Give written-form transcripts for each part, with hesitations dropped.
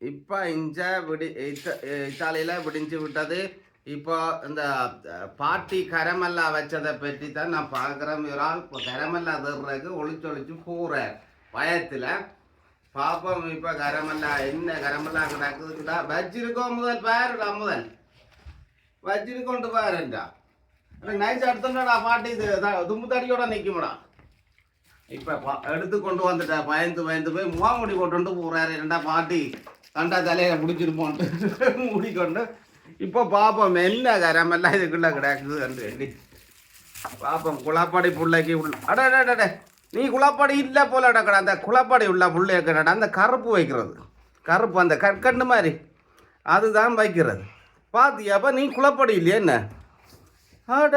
இப்போ இஞ்ச இத்தாலியில் விடிஞ்சு விட்டது. இப்போ இந்த பாட்டி கரமல்லா வச்சதை பற்றி தான் நான் பார்க்குறேன். ஒரு ஆள் இப்போ கரமல்லா தர்றதுக்கு ஒளிச்சு போகிறார் பயத்தில். பாப்போம் இப்போ கரமல்லா என்ன கரமல்லா கிடக்குதுடா. வச்சிருக்கோம் முதல் பாருடா, முதல் வச்சிருக்கொண்டு பாருண்டா. நைஸ் எடுத்துடா பாட்டி. இது தும்பு தடியோட நிற்கும்டா. இப்போ எடுத்து கொண்டு வந்துட்டா. பயந்து போய் முகாமுடி போட்டு போகிறாரு. ரெண்டா பாட்டி கண்டா தலையில பிடிச்சிருப்போன்ட்டு மூடிக்கொண்டு இப்போ பாப்போம் என்ன கரமெல்லாம் இதுக்குள்ள கிடக்குது. பாப்போம் குளப்பாடி பிள்ளைக்கு அட நீ குளப்பாடி இல்லை போல கடை. அந்த குளப்பாடி உள்ள பிள்ளைய கடை அந்த கருப்பு வைக்கிறது, கருப்பு அந்த கற்கண்டு மாதிரி அதுதான் வைக்கிறது. பார்த்தியாப்பா நீ குளப்பாடி இல்லையா என்ன? ஆட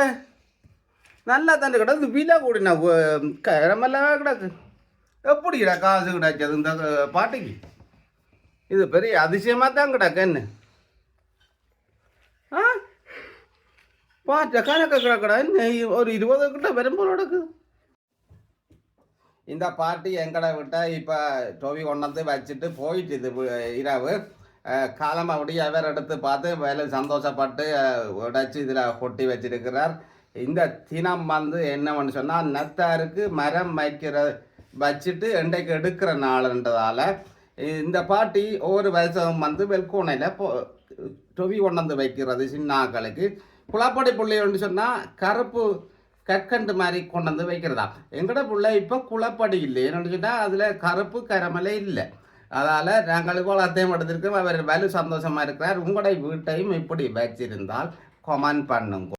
நல்லா தண்ணி கிடக்கு. விலை கூடினா கரமெல்லாம் கிடக்கு. எப்படிடா காசு கிடச்சது இந்த பாட்டிக்கு? இது பெரிய அதிசயமாக தான் கிடக்கு என்ன? பாட்ட கணக்கு கிடக்கடா என்ன? ஒரு 20 கிட்ட வரும்போது கிடக்குது. இந்த பாட்டி எங்கடை விட்டால் இப்போ டொவி கொண்டாந்து வச்சுட்டு போயிட்டு இது இரவு காலமாக அப்படியே அவர் எடுத்து பார்த்து வேலை சந்தோஷப்பட்டு உடைச்சி இதில் கொட்டி வச்சிருக்கிறார். இந்த தினம் என்னவென்னு சொன்னால் நத்தாருக்கு மரம் வச்சுட்டு இன்றைக்கு எடுக்கிற நாளுன்றதால இந்த பாட்டி ஒவ்வொரு வருஷம் வெல்கோனையில் டொவி கொண்டாந்து வைக்கிறது. சின்னாக்களுக்கு குளப்பாடி பிள்ளைன்னு சொன்னால் கருப்பு கற்கண்டு மாதிரி கொண்டாந்து வைக்கிறதா. எங்கட பிள்ளை இப்போ குளப்பாடி இல்லை என்னன்னு சொன்னால் அதில் கருப்பு கரமலை இல்லை. அதால் நாங்கள் குளத்தையும் எடுத்திருக்கோம். அவர் வலு சந்தோஷமாக இருக்கிறார். உங்களுடைய வீட்டையும் இப்படி வச்சிருந்தால் கமெண்ட் பண்ணுங்க.